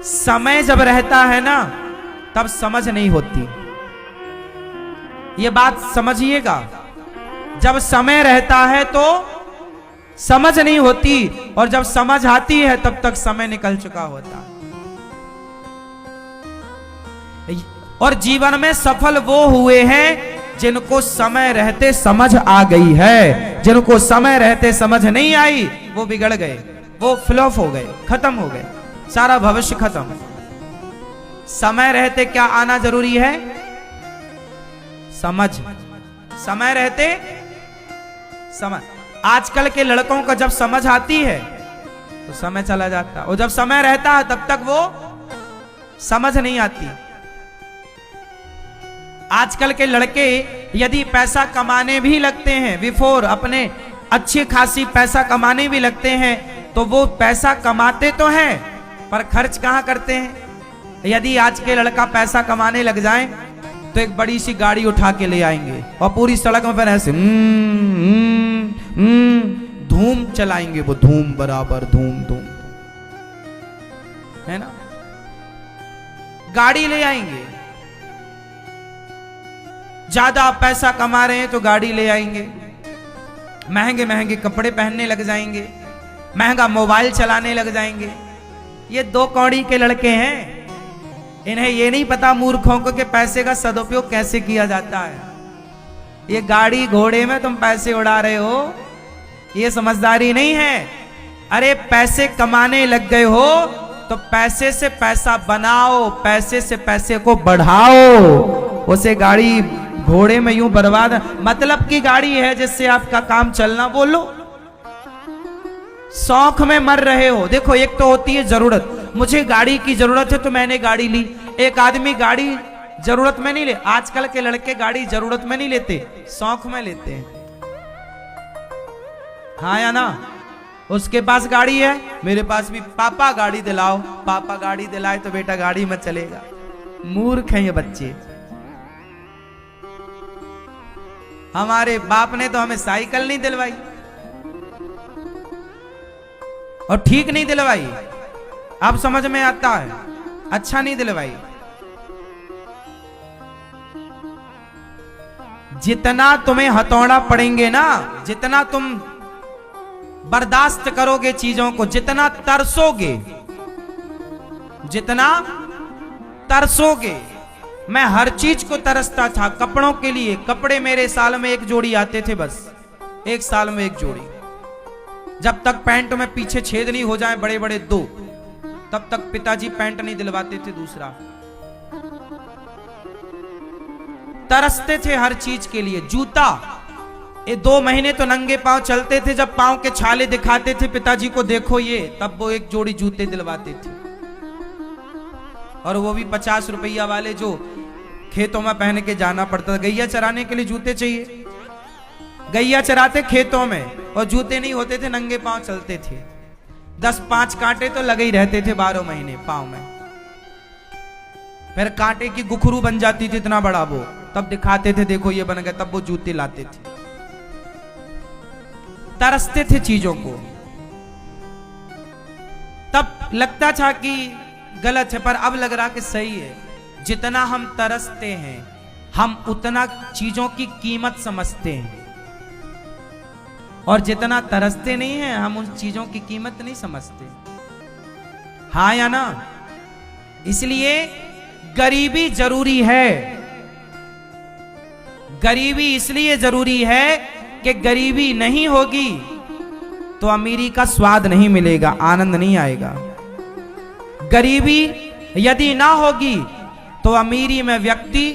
समय जब रहता है ना तब समझ नहीं होती। ये बात समझिएगा, जब समय रहता है तो समझ नहीं होती और जब समझ आती है तब तक समय निकल चुका होता। और जीवन में सफल वो हुए हैं जिनको समय रहते समझ आ गई है। जिनको समय रहते समझ नहीं आई वो बिगड़ गए, वो फ्लॉप हो गए, खत्म हो गए, सारा भविष्य खत्म। समय रहते क्या आना जरूरी है? समझ। समय रहते समझ। आजकल के लड़कों को जब समझ आती है तो समय चला जाता, और जब समय रहता है तब तक वो समझ नहीं आती। आजकल के लड़के यदि पैसा कमाने भी लगते हैं, बिफोर अपने अच्छी खासी पैसा कमाने भी लगते हैं, तो वो पैसा कमाते तो हैं पर खर्च कहां करते हैं? यदि आज के लड़का पैसा कमाने लग जाए तो एक बड़ी सी गाड़ी उठा के ले आएंगे और पूरी सड़क में फिर ऐसे धूम चलाएंगे, वो धूम बराबर धूम धूम, है ना? गाड़ी ले आएंगे, ज्यादा पैसा कमा रहे हैं तो गाड़ी ले आएंगे, महंगे महंगे कपड़े पहनने लग जाएंगे, महंगा मोबाइल चलाने लग जाएंगे। ये दो कौड़ी के लड़के हैं, इन्हें ये नहीं पता मूर्खों को कि पैसे का सदुपयोग कैसे किया जाता है। ये गाड़ी घोड़े में तुम पैसे उड़ा रहे हो, ये समझदारी नहीं है। अरे पैसे कमाने लग गए हो तो पैसे से पैसा बनाओ, पैसे से पैसे को बढ़ाओ। उसे गाड़ी घोड़े में यूं बर्बाद, मतलब की गाड़ी है जिससे आपका काम चलना, बोलो। शौक में मर रहे हो। देखो, एक तो होती है जरूरत, मुझे गाड़ी की जरूरत है तो मैंने गाड़ी ली। एक आदमी गाड़ी जरूरत में नहीं ले, आजकल के लड़के गाड़ी जरूरत में नहीं लेते, शौक में लेते हैं। हाँ या ना? उसके पास गाड़ी है, मेरे पास भी, पापा गाड़ी दिलाओ। पापा गाड़ी दिलाए तो बेटा गाड़ी में चलेगा। मूर्ख हैं ये बच्चे। हमारे बाप ने तो हमें साइकिल नहीं दिलवाई और ठीक नहीं दिलवाई, अब समझ में आता है, अच्छा नहीं दिलवाई। जितना तुम्हें हथौड़ा पड़ेंगे ना, जितना तुम बर्दाश्त करोगे चीजों को, जितना तरसोगे, जितना तरसोगे। मैं हर चीज को तरसता था, कपड़ों के लिए। कपड़े मेरे साल में एक जोड़ी आते थे, बस एक साल में एक जोड़ी। जब तक पैंट में पीछे छेद नहीं हो जाए बड़े बड़े दो, तब तक पिताजी पैंट नहीं दिलवाते थे दूसरा। तरसते थे हर चीज के लिए। जूता, ये 2 महीने तो नंगे पांव चलते थे, जब पांव के छाले दिखाते थे पिताजी को, देखो ये, तब वो एक जोड़ी जूते दिलवाते थे। और वो भी 50 रुपया वाले जो खेतों में पहन के जाना पड़ता था। गैया चराने के लिए जूते चाहिए, गैया चराते खेतों में और जूते नहीं होते थे, नंगे पांव चलते थे। 10-5 कांटे तो लगे ही रहते थे 12 महीने पांव में। फिर कांटे की गुखरू बन जाती थी इतना बड़ा वो, तब दिखाते थे देखो ये बन गया, तब वो जूते लाते थे। तरसते थे चीजों को। तब लगता था कि गलत है, पर अब लग रहा कि सही है। जितना हम तरसते हैं हम उतना चीजों की कीमत समझते हैं, और जितना तरसते नहीं हैं हम उन चीजों की कीमत नहीं समझते। हाँ या ना? इसलिए गरीबी जरूरी है। गरीबी इसलिए जरूरी है कि गरीबी नहीं होगी तो अमीरी का स्वाद नहीं मिलेगा, आनंद नहीं आएगा। गरीबी यदि ना होगी तो अमीरी में व्यक्ति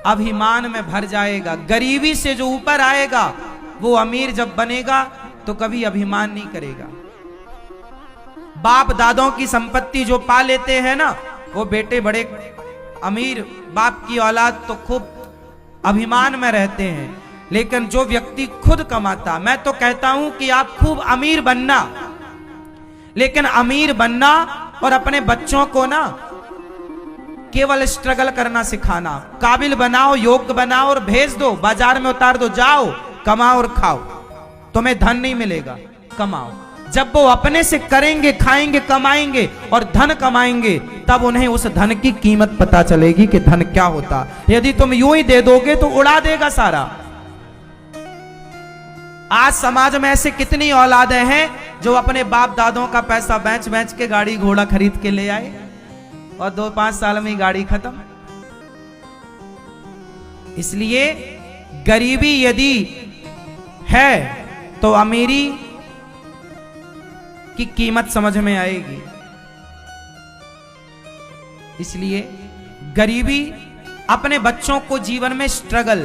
अभिमान में भर जाएगा। गरीबी से जो ऊपर आएगा वो अमीर जब बनेगा तो कभी अभिमान नहीं करेगा। बाप दादों की संपत्ति जो पा लेते हैं ना, वो बेटे बड़े अमीर बाप की औलाद तो खूब अभिमान में रहते हैं। लेकिन जो व्यक्ति खुद कमाता, मैं तो कहता हूं कि आप खूब अमीर बनना, लेकिन अमीर बनना और अपने बच्चों को ना केवल स्ट्रगल करना सिखाना। काबिल बनाओ, योग्य बनाओ और भेज दो, बाजार में उतार दो, जाओ कमाओ और खाओ। तुम्हें धन नहीं मिलेगा, कमाओ। जब वो अपने से करेंगे, खाएंगे, कमाएंगे और धन कमाएंगे, तब उन्हें उस धन की कीमत पता चलेगी कि धन क्या होता। यदि तुम यूं ही दे दोगे तो उड़ा देगा सारा। आज समाज में ऐसे कितनी औलादें हैं जो अपने बाप दादों का पैसा बेच बेच के गाड़ी घोड़ा खरीद के ले आए और 2-5 साल में गाड़ी खत्म। इसलिए गरीबी यदि है तो अमीरी की कीमत समझ में आएगी। इसलिए गरीबी अपने बच्चों को जीवन में स्ट्रगल,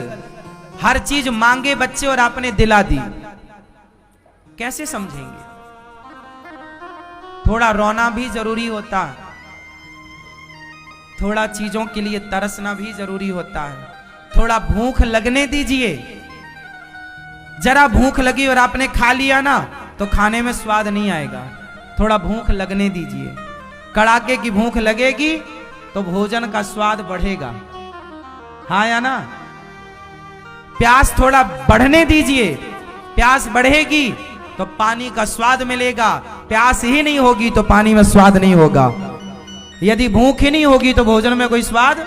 हर चीज मांगे बच्चे और आपने दिला दी, कैसे समझेंगे? थोड़ा रोना भी जरूरी होता है, थोड़ा चीजों के लिए तरसना भी जरूरी होता है। थोड़ा भूख लगने दीजिए। जरा भूख लगी और आपने खा लिया ना तो खाने में स्वाद नहीं आएगा। थोड़ा भूख लगने दीजिए। कड़ाके की भूख लगेगी तो भोजन का स्वाद बढ़ेगा, हाँ या ना? प्यास थोड़ा बढ़ने दीजिए। प्यास बढ़ेगी तो पानी का स्वाद मिलेगा। प्यास ही नहीं होगी तो पानी में स्वाद नहीं होगा। यदि भूख ही नहीं होगी तो भोजन में कोई स्वाद?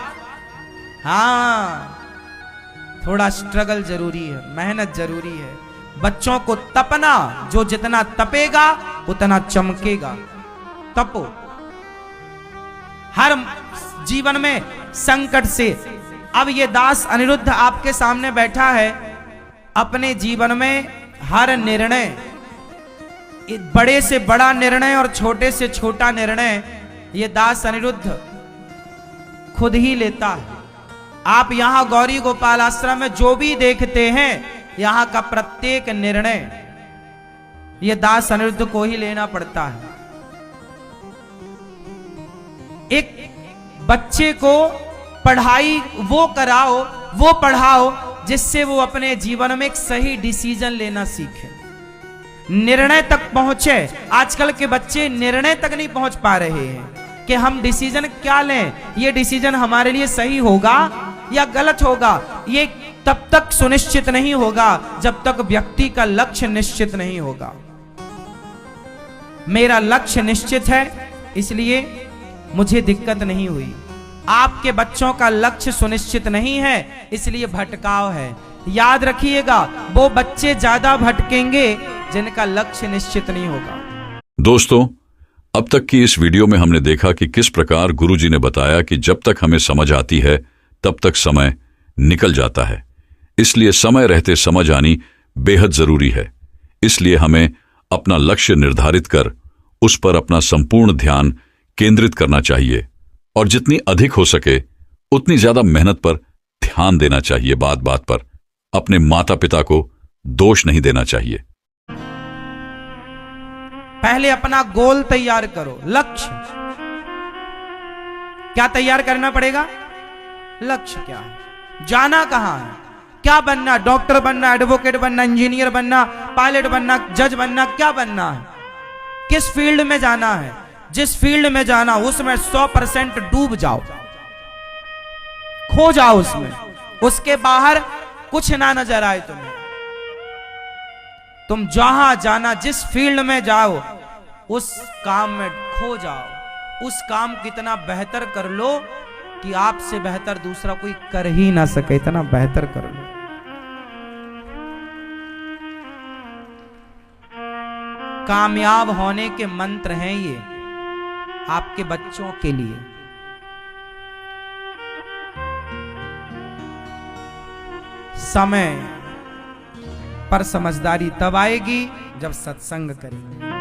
हाँ, थोड़ा स्ट्रगल जरूरी है, मेहनत जरूरी है। बच्चों को तपना, जो जितना तपेगा उतना चमकेगा। तपो। हर जीवन में संकट से, अब ये दास अनिरुद्ध आपके सामने बैठा है, अपने जीवन में हर निर्णय, बड़े से बड़ा निर्णय और छोटे से छोटा निर्णय, ये दास अनिरुद्ध खुद ही लेता है। आप यहां गौरी गोपाल आश्रम में जो भी देखते हैं, यहां का प्रत्येक निर्णय ये दास अनिरुद्ध को ही लेना पड़ता है। एक बच्चे को पढ़ाई वो कराओ, वो पढ़ाओ जिससे वो अपने जीवन में एक सही डिसीजन लेना सीखे, निर्णय तक पहुंचे। आजकल के बच्चे निर्णय तक नहीं पहुंच पा रहे हैं कि हम डिसीजन क्या लें, ये डिसीजन हमारे लिए सही होगा या गलत होगा। ये तब तक सुनिश्चित नहीं होगा जब तक व्यक्ति का लक्ष्य निश्चित नहीं होगा। मेरा लक्ष्य निश्चित है, इसलिए मुझे दिक्कत नहीं हुई। आपके बच्चों का लक्ष्य सुनिश्चित नहीं है, इसलिए भटकाव है। याद रखिएगा, वो बच्चे ज्यादा भटकेंगे जिनका लक्ष्य निश्चित नहीं होगा। दोस्तों, अब तक की इस वीडियो में हमने देखा कि किस प्रकार गुरुजी ने बताया कि जब तक हमें समझ आती है तब तक समय निकल जाता है। इसलिए समय रहते समझ आनी बेहद जरूरी है। इसलिए हमें अपना लक्ष्य निर्धारित कर उस पर अपना संपूर्ण ध्यान केंद्रित करना चाहिए और जितनी अधिक हो सके उतनी ज्यादा मेहनत पर ध्यान देना चाहिए। बात बात पर अपने माता पिता को दोष नहीं देना चाहिए। पहले अपना गोल तैयार करो, लक्ष्य क्या तैयार करना पड़ेगा? लक्ष्य क्या है, जाना कहां है, क्या बनना? डॉक्टर बनना, एडवोकेट बनना, इंजीनियर बनना, पायलट बनना, जज बनना, क्या बनना है? किस फील्ड में जाना है? जिस फील्ड में जाना उसमें 100% डूब जाओ, खो जाओ उसमें। उसके बाहर कुछ ना नजर आए तुम्हें। तुम जहां जाना, जिस फील्ड में जाओ, उस काम में खो जाओ। उस काम कितना बेहतर कर लो कि आपसे बेहतर दूसरा कोई कर ही ना सके, इतना बेहतर कर लो। कामयाब होने के मंत्र हैं ये आपके बच्चों के लिए। समय पर समझदारी तब आएगी जब सत्संग करेंगे।